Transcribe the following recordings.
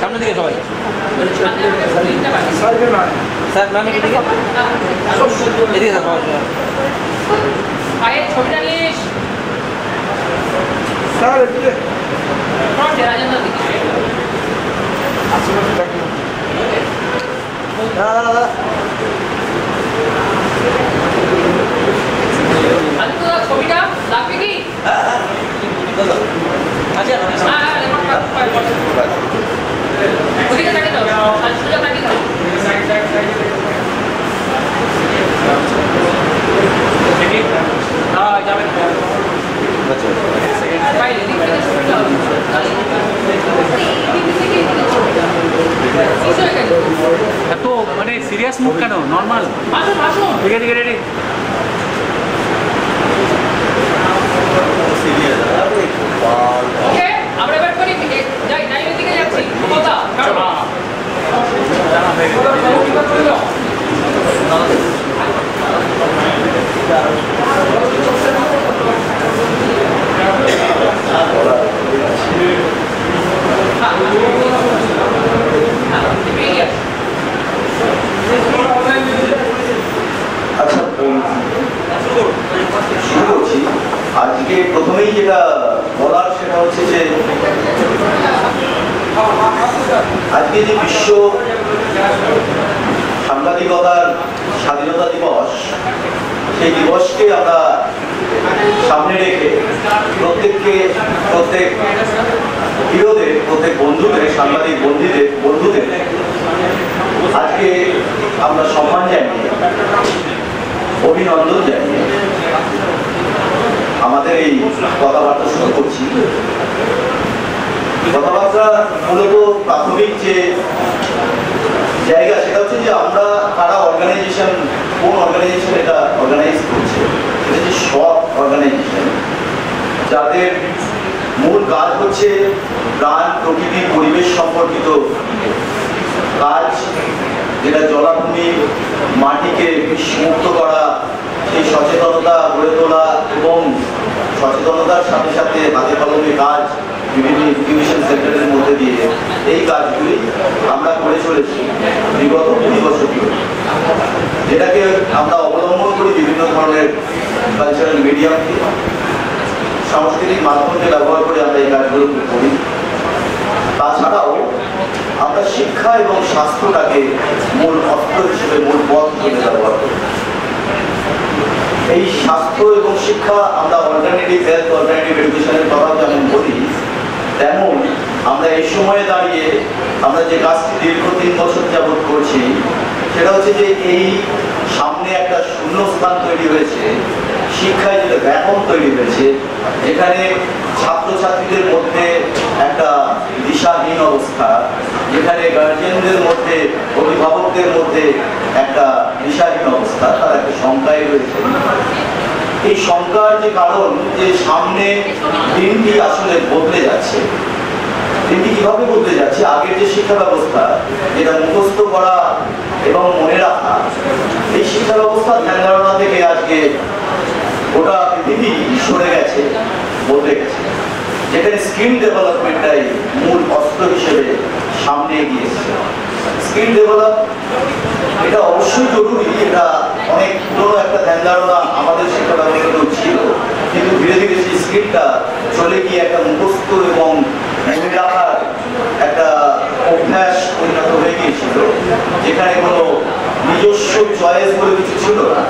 সামনে দিকে সবাই স্যার ম্যাম এদিকে এদিকে সবাই ছবিটা নিয়ে স্যার এদিকে ছবিটা লাগবে কি ওদিকে তাকিয়ে দাও সোজা তাকিয়ে দাও যাবেন এত মানে সিরিয়াস মুখ কেন নর্মাল ঠিক আছে রেডি ওকে আমরা এবার করি যাই নাইনের দিকে যাচ্ছি কথা আচ্ছা শুরু করছি। আজকে প্রথমেই যেটা বলার সেটা হচ্ছে যে আজকে যে বিশ্ব সাংবাদিকতার স্বাধীনতা দিবস, সেই দিবসকে আমরা সামনে রেখে প্রত্যেক হিরোদের, প্রত্যেক বন্ধুদের, সাংবাদিক বন্ধুদের আজকে আমরা সম্মান জানিয়ে, অভিনন্দন জানিয়ে আমাদের এই কথাবার্তা শুরু করছি। কথাবার্তা মূলত প্রাথমিক যে জায়গা সেটা হচ্ছে যে আমরা কারা অর্গানাইজেশন, কোন অর্গানাইজেশন এটা অর্গানাইজ করছে, সেটা হচ্ছে সব অর্গানাইজেশন যাদের মূল কাজ হচ্ছে প্রাণ, প্রকৃতি, পরিবেশ সম্পর্কিত কাজ, যেটা জলাভূমি, মাটিকে বিষমুক্ত করা, সেই সচেতনতা গড়ে তোলা এবং সচেতনতার সাথে সাথে হাতে কলমে কাজ বিভিন্ন ইনকিউবেশন সেন্টারের মধ্যে দিয়ে এই কাজগুলি আমরা করে চলেছি বিগত 20 বছর ধরে, যেটাকে আমরা অবলম্বন করি বিভিন্ন ধরনের কালচারাল মিডিয়ামকে, সাংস্কৃতিক মাধ্যমকে ব্যবহার করে আমরা এই কাজগুলো করি। তাছাড়াও আমরা শিক্ষা এবং স্বাস্থ্যটাকে মূল অস্ত্র হিসেবে, মূল পথ হিসেবে ব্যবহার করি। এই স্বাস্থ্য এবং শিক্ষা আমরা অল্টারনেটিভ হেলথ, অল্টারনেটিভ এডুকেশনের কথা যেমন বলি, তেমন আমরা এই সময়ে দাঁড়িয়ে আমরা যে কাজটি দীর্ঘ 3 বছর যাবৎ করছি সেটা হচ্ছে যে এই সামনে একটা শূন্যস্থান তৈরি হয়েছে, শিক্ষায় যেটা ব্যাপন তৈরি হয়েছে, যেখানে ছাত্রছাত্রীদের মধ্যে একটা দিশাহীন অবস্থা, যেখানে গার্জিয়ানদের মধ্যে, অভিভাবকদের মধ্যে একটা দিশাহীন অবস্থা, তার একটা শঙ্কায় রয়েছে। এই শঙ্কার যে কারণ, যে সামনে দিনটি আসলে বদলে যাচ্ছে। দিনটি কিভাবে বদলে যাচ্ছে? আগের যে শিক্ষা ব্যবস্থা, যেটা মুখস্থ করা এবং মনে রাখা, এই শিক্ষা ব্যবস্থা ধ্যান ধারণা থেকে আজকে গোটা পৃথিবী সরে গেছে, বদলে গেছে, যেখানে স্কিল ডেভেলপমেন্টটাই মূল অস্ত্র হিসেবে সামনে এগিয়ে এসেছে। স্কিল ডেভেলপ এটা অবশ্যই জরুরি, এটা অনেক পুরনো একটা ধ্যান ধারণা আমাদের শিক্ষা ব্যবস্থাতেও ছিল, কিন্তু ধীরে ধীরে সেই স্কিলটা চলে গিয়ে একটা মুখস্থ এবং মনে রাখার একটা অভ্যাস পরিণত হয়ে গিয়েছিল, যেখানে কোনো নিজস্ব চয়েস বলে কিছু ছিল না।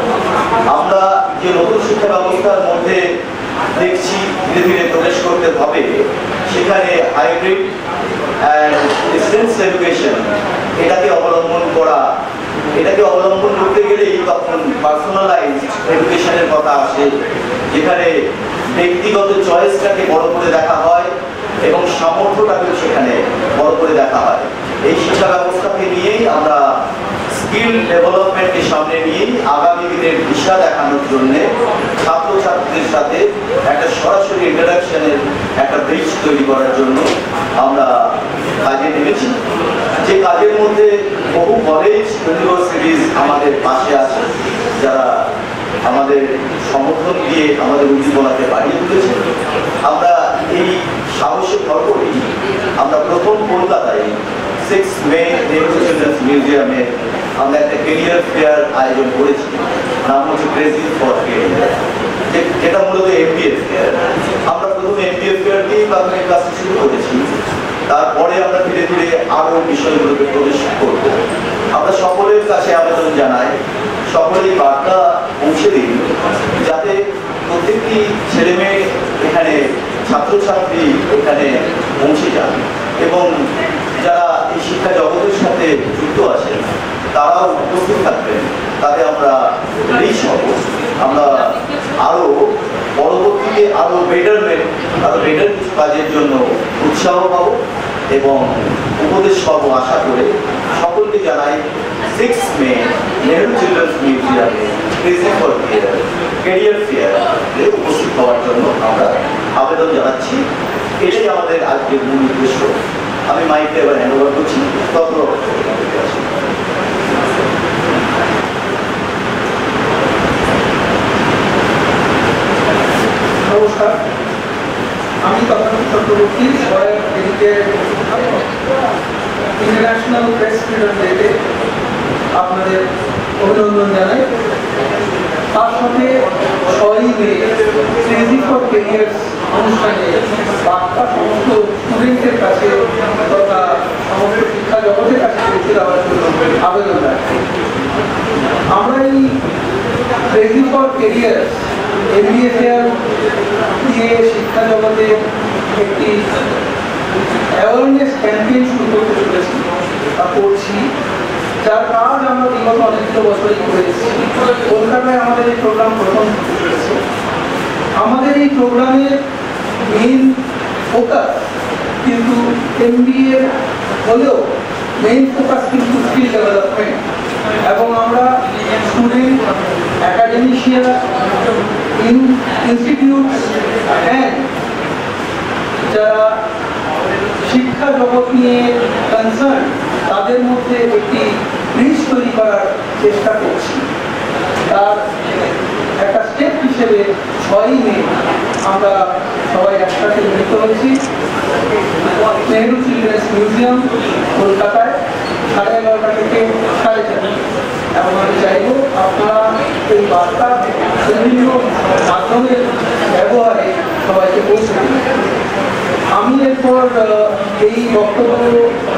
আমরা যে নতুন শিক্ষা ব্যবস্থার মধ্যে দেখছি ধীরে ধীরে প্রবেশ করতে হবে, সেখানে হাইব্রিড অ্যান্ড ডিস্টেন্স এডুকেশন এটাকে অবলম্বন করা, এটাকে অবলম্বন করতে গেলেই তখন পার্সোনালাইজড এডুকেশনের কথা আসে, যেখানে ব্যক্তিগত চয়েসটাকে বড় করে দেখা হয় এবং সামর্থ্যটাকেও সেখানে বড় করে দেখা হয়। এই শিক্ষা ব্যবস্থাকে নিয়েই আমরা স্কিল ডেভেলপমেন্টকে সামনে নিয়েই আগামী দিনের দিশা দেখানোর জন্য ছাত্রছাত্রীদের সাথে একটা সরাসরি ইন্টারাকশনের একটা ব্রিজ তৈরি করার জন্য আমরা কাজে নেমেছি। যে কাজের মধ্যে বহু কলেজ, ইউনিভার্সিটিজ আমাদের পাশে আছে, যারা আমাদের সমর্থন দিয়ে আমাদের উদ্দীপনাকে বাড়িয়ে তুলেছে। আমরা এই সাহসে ভর করে 6 মে নেহেরু চিলড্রেন্স মিউজিয়ামে আমরা একটা কেরিয়ার ফেয়ার আয়োজন করেছি, নাম হচ্ছে ক্রেজি ফর কেরিয়ার, যেটা মূলত এমবিএ ফেয়ার। আমরা প্রথমে এমবিএ ফেয়ার দিয়েই প্রাথমিক ক্লাসটি শুরু করেছি, তারপরে আমরা ধীরে ধীরে আরও বিষয়গুলোকে প্রবেশ করব। আমরা সকলের কাছে আবেদন জানাই, সকলেই বার্তা পৌঁছে দিন, যাতে প্রত্যেকটি ছেলে মেয়ে এখানে, ছাত্রছাত্রী এখানে পৌঁছে যান, এবং যারা এই শিক্ষা জগতের সাথে যুক্ত আছেন তারাও উপস্থিত থাকবেন। তাতে আমরা রিচ হব, আমরা আরও পরবর্তীতে আরও বেটার কিছু কাজের জন্য উৎসাহ পাব এবং উপদেশ পাবো আশা করে। সকলকে জানাই 6 মে নেহেরু চিলড্রেন্স মিউজিয়ামে ক্রেজি ফর কেরিয়ার ফেয়ারে উপস্থিত হওয়ার জন্য আমরা আবেদন জানাচ্ছি। এটাই আমাদের আজকের মূল উদ্দেশ্য। আমি মাইকটা এবার হ্যান্ড ওভার করছি। নমস্কার, আমি তথাগত চক্রবর্তী, সহায়ক এদিকে ইন্টারন্যাশনাল প্রেস ফ্রিডম ডেতে আপনাদের অভিনন্দন জানাই। তার সাথে 6 মে ক্রেজি ফর কেরিয়ার্স অনুষ্ঠানে বার্তা সমস্ত স্টুডেন্টের কাছে তথা সমস্ত শিক্ষা জগতের কাছে পৌঁছে দেওয়ার জন্য আবেদন রাখি। আমরা এই crazy for careers MBA fair দিয়ে শিক্ষা জগতে একটি অ্যাওয়ারনেস ক্যাম্পেইন শুরু করতে চলেছি বা করছি, যার কাজ আমরা বিগত অনেকগুলো বছরই করে এসেছি। কলকাতায় আমাদের এই প্রোগ্রাম প্রথম চলেছে। আমাদের এই প্রোগ্রামের মেইন ফোকাস কিন্তু এমবিএ হলেও মেইন ফোকাস কিন্তু স্কিল ডেভেলপমেন্ট, এবং আমরা স্টুডেন্ট, অ্যাকাডেমিশিয়ান, ইনস্টিটিউট অ্যান্ড যারা শিক্ষা জগৎ নিয়ে কনসার্ন তাদের মধ্যে একটি ব্রিজ তৈরি করার চেষ্টা করছি। তার একটা স্টেপ হিসেবে 6 মে আমরা সবাই একসাথে মিলিত হয়েছি নেহেরু চিলড্রেন্স মিউজিয়াম কলকাতায় 11:30 থেকে 4:30। এবং আমি চাইব আপনারা এই বার্তা বিভিন্ন মাধ্যমের ব্যবহারে সবাইকে পৌঁছে দিন। আমি এরপর এই বক্তব্য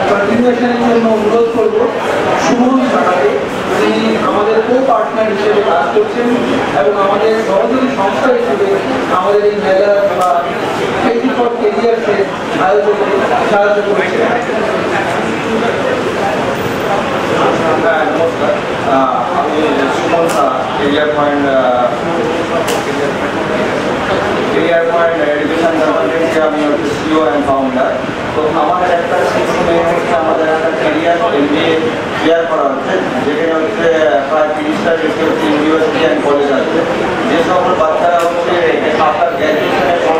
কন্টিনিউশনের জন্য অনুরোধ করব সুমন সাহাকে, যিনি আমাদের কো পার্টনার হিসেবে কাজ করছেন এবং আমাদের সহযোগী সংস্থা হিসেবে আমাদের এই মেলা বা ক্রেজি ফর কেরিয়ার্সের আয়োজনে সাহায্য করেছেন। নমস্কার, আমি Suman Saha, career point education consultancy, আমি হচ্ছে সিও অ্যান্ড ফাউন্ডার। তো আমাদের একটা 6 মে হচ্ছে আমাদের একটা কেরিয়ার এমবিএ ক্লিয়ার করা হচ্ছে, যেখানে হচ্ছে প্রায় 30টা হচ্ছে ইউনিভার্সিটি অ্যান্ড কলেজ আছে। যে সকল বাচ্চারা হচ্ছে আফটার গ্র্যাজুয়েশনের পর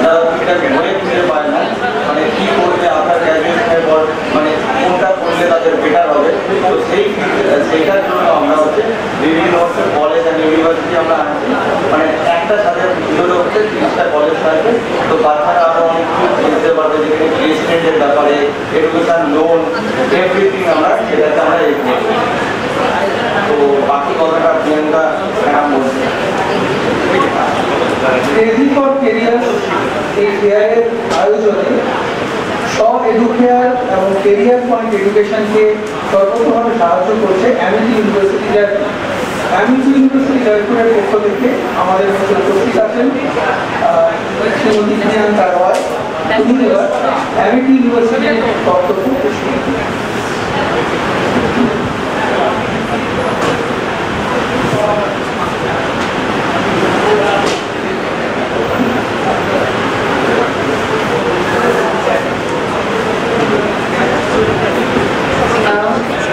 তারা ঠিকঠাক বইয়ে খুঁজে পায় না, মানে কী করবে আফটার গ্র্যাজুয়েশনের পর, মানে কোনটা করলে তাদের বেটার হবে। তো সেইটার জন্য আমরা হচ্ছে বিভিন্ন হচ্ছে কলেজ অ্যান্ড ইউনিভার্সিটি আমরা আনছি, মানে একটা সাথে ভিতরে হচ্ছে 30টা কলেজ থাকবে। তো বাচ্চারা আরও অনেক কিছু বুঝতে পারবে, যেখানে প্লেসমেন্টের ব্যাপারে, এডুকেশন লোন, এভরিথিং আমরা সেটাতে আমরা এগিয়ে। তো বাকি কথাটা প্রিয়াঙ্কা ম্যাডাম বলছে। ক্রেজি ফর কেরিয়ার্স এই ফেয়ারের আয়োজনে সব এডুকেয়ার এবং কেরিয়ার পয়েন্ট এডুকেশনকে সর্বতভাবে সাহায্য করছে Amity university Jaipur. Amity university জয়পুরের পক্ষ থেকে আমাদের মধ্যে উপস্থিত আছেন শ্রীমতী প্রিয়াঙ্কা রয়। তিনি এবার অ্যামিটি ইউনিভার্সিটির বক্তব্য পেশ করবেন।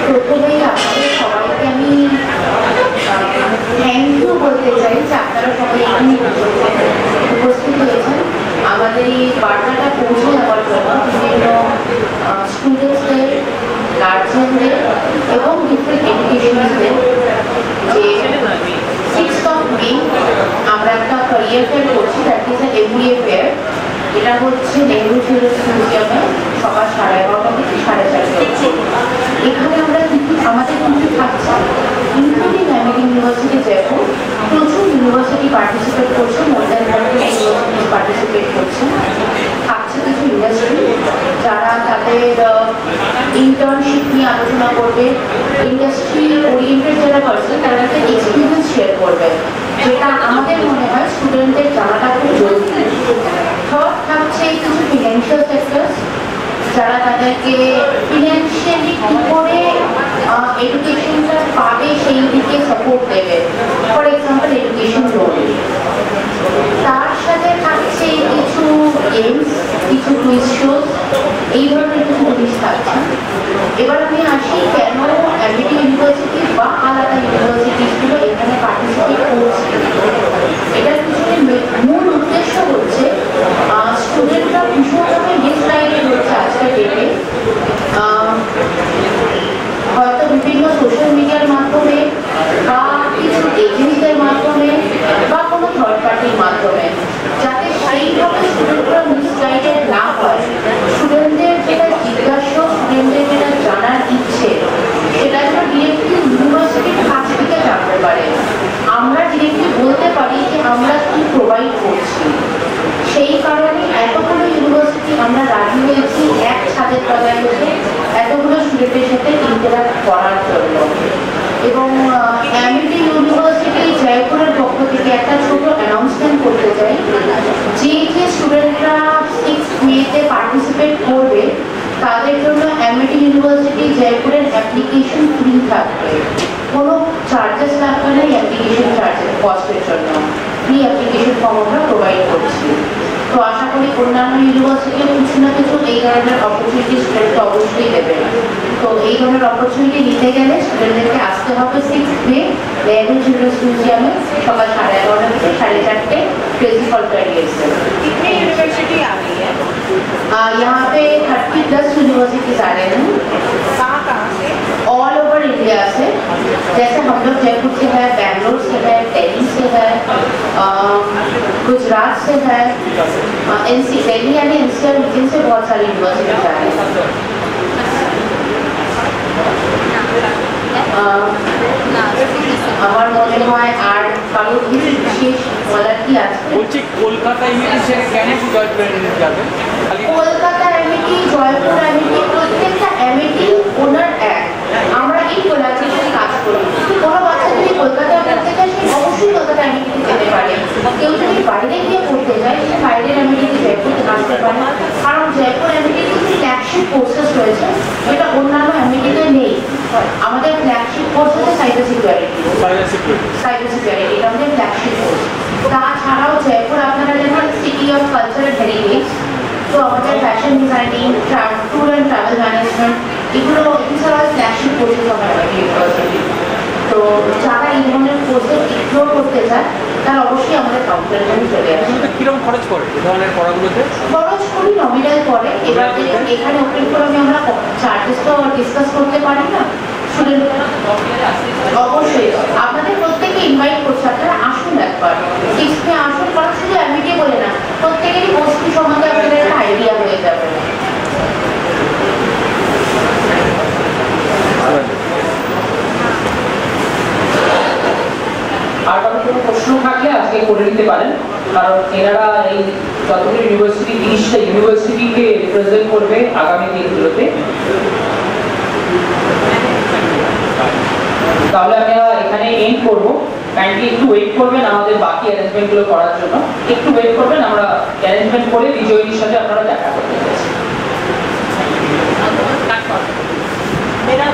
প্রথমেই আপনাদের সবাইকে আমি থ্যাংক ইউ বলতে চাই যে আপনারা সবাই এখানে উপস্থিত হয়েছেন আমাদের এই বার্তাটা পৌঁছে যাওয়ার জন্য বিভিন্ন স্টুডেন্টসদের, গার্জিয়ানদের এবং ডিফারেন্ট এডুকেশনালদের যে 6 মে আমরা একটা ক্যারিয়ার ফেয়ার করছি, that is a MBA fair. এটা হচ্ছে নেহেরু চিলড্রেন্স মিউজিয়ামে সকাল 11:30 থেকে 4:30। ইন্টার্নশিপ নিয়ে আলোচনা করবে, ইন্ডাস্ট্রি ওরিয়েন্টেড যারা পার্সন তারা একটা এক্সপিরিয়েন্স শেয়ার করবে, যেটা আমাদের মনে হয় স্টুডেন্টদের জানাটা খুব জরুরি। থার্ড থাকছে কিছু ফিনান্সিয়াল সেক্টরস, যারা তাদেরকে ফিনান্সিয়ালি কী করে এডুকেশনটা পাবে সেই দিকে সাপোর্ট দেবে, ফর এক্সাম্পল এডুকেশন লোন। তার সাথে থাকছে কিছু গেমস, কিছু কুইজ শোজ, এই ধরনের কিছু জিনিস থাকছে। এবার আমি আসি কেন এমবিটি ইউনিভার্সিটি বা আলাদা ইউনিভার্সিটিসগুলো এখানে পার্টিসিপেট করছে। এটার পিছনে মূল উদ্দেশ্য হচ্ছে স্টুডেন্টরা ভীষণভাবে মিসগাইডেড হচ্ছে আজকের ডেটে, হয়তো বিভিন্ন সোশ্যাল মিডিয়ার মাধ্যমে বা কিছু এজেন্সিদের মাধ্যমে বা কোনো থার্ড পার্টির মাধ্যমে, যাতে সেইভাবে স্টুডেন্টরা মিসগাইডেড না হয়। স্টুডেন্টদের যেটা জিজ্ঞাসা, স্টুডেন্টদের যেটা জানার ইচ্ছে, সেটা যেন ডিরেক্টলি ইউনিভার্সিটির কাছ থেকে জানতে পারে। আমরা ডিরেক্টলি বলতে পারি যে আমরা কি প্রোভাইড করছি। সেই কারণে এতগুলো ইউনিভার্সিটি আমরা রাজি হয়েছি এক ছাদের তলায় বসে এতগুলো স্টুডেন্টের সাথে ইন্টারাক্ট করার জন্য। এবং এমবিটি ইউনিভার্সিটি জয়পুরের পক্ষ থেকে একটা ছোট অ্যানাউন্সমেন্ট করতে চাই, যে স্টুডেন্টরা 6th মেতে পার্টিসিপেট করবে তাদের জন্য এমবিটি ইউনিভার্সিটি জয়পুরের অ্যাপ্লিকেশন ফ্রি থাকবে, কোনো চার্জেস লাগবে না। অ্যাপ্লিকেশন চার্জেস কস্টের জন্য ফ্রি অ্যাপ্লিকেশন ফর্ম আমরা প্রোভাইড করছি। তো আশা করি অন্যান্য ইউনিভার্সিটিও কিছু না কিছু এই ধরনের অপরচুনিটি স্টুডেন্টকে অবশ্যই দেবে। তো এই ধরনের অপরচুনিটি নিতে গেলে স্টুডেন্টদেরকে আসতে হবে 6th মে নেहरू চিলড্রেন্স মিউজিয়ামে সকাল 11:30 থেকে 4:30 क्रेजी फॉल कैरियर से। कितनी यूनिवर्सिटी आ रही है? यहाँ पे 30+ यूनिवर्सिटीज आ रहे हैं। कहाँ से? ऑल ओवर इंडिया से, जैसे हम लोग जयपुर से है, बैंगलोर से है, दिल्ली से है, गुजरात से है, दिल्ली यानी एनसीआर रीजन से बहुत सारी यूनिवर्सिटीज आ रही हैं। আমার মনে হয় আর কারোর কিছু বিশেষ বলার কি আছে? বলছি কলকাতা এমবিটি ছেড়ে কেন জয়পুর এমবিটি যাবে? কলকাতা এমবিটি, জয়পুর এমবিটি, প্রত্যেকটা এমবিটি ওনার এক। আমরা এই কোলাবরেশনে কাজ করি। কোনো বাচ্চা যদি কলকাতায় পড়তে চায় সে অবশ্যই কলকাতা এমবিটিতে যেতে পারে। কেউ যদি বাইরে গিয়ে পড়তে চায় সে বাইরের এমবিটিতে জয়পুরে আসতে পারে, কারণ জয়পুর এমবিটিতে কিছু ফ্ল্যাগশিপ কোর্সেস রয়েছে যেটা অন্যান্য এমবিটিতে নেই। আমাদের ফ্ল্যাগশিপ কোর্স হচ্ছে সাইবার সিকিউরিটি, এটা আমাদের ফ্ল্যাগশিপ কোর্স। তাছাড়াও জয়পুর আপনারা জানেন city of culture and heritage, তো আমাদের fashion designing, tour and travel management, এগুলো এছাড়াও ফ্ল্যাগশিপ কোর্সেস আমাদের ইউনিভার্সিটি। তো যারা এই ধরনের কোর্সে এক্সপ্লোর করতে চায় তারা অবশ্যই আমাদের কাউন্টারে চলে আসে। কিরকম খরচ পড়ে এই ধরনের পড়াগুলোতে? খরচ খুবই নমিনাল পড়ে। এবার দেখুন এখানে ওপেন ফোরামে আমরা চার্জেস তো ডিসকাস করতে পারি না, অবশ্যই আপনাদের প্রত্যেকে ইনভাইট করছে, আপনারা আসুন একবার 6th মে আসুন, কারণ শুধু এমবিটি বলে না, প্রত্যেকেরই বস্তু সম্বন্ধে আপনাদের একটা আইডিয়া হয়ে যাবে। আর কারো কোনো প্রশ্ন থাকলে আজকে করে নিতে পারেন, কারণ এনারা এই যতগুলো ইউনিভার্সিটি 30টা ইউনিভার্সিটিকে রিপ্রেজেন্ট করবে আগামী দিনগুলোতে। তাহলে আমরা এখানে এন্ড করবো। কাইন্ডলি একটু ওয়েট করবেন আমাদের বাকি অ্যারেঞ্জমেন্টগুলো করার জন্য, একটু ওয়েট করবেন, আমরা অ্যারেঞ্জমেন্ট করে বিজয়ীর সাথে আপনারা দেখা করতে চাইছি। मेरा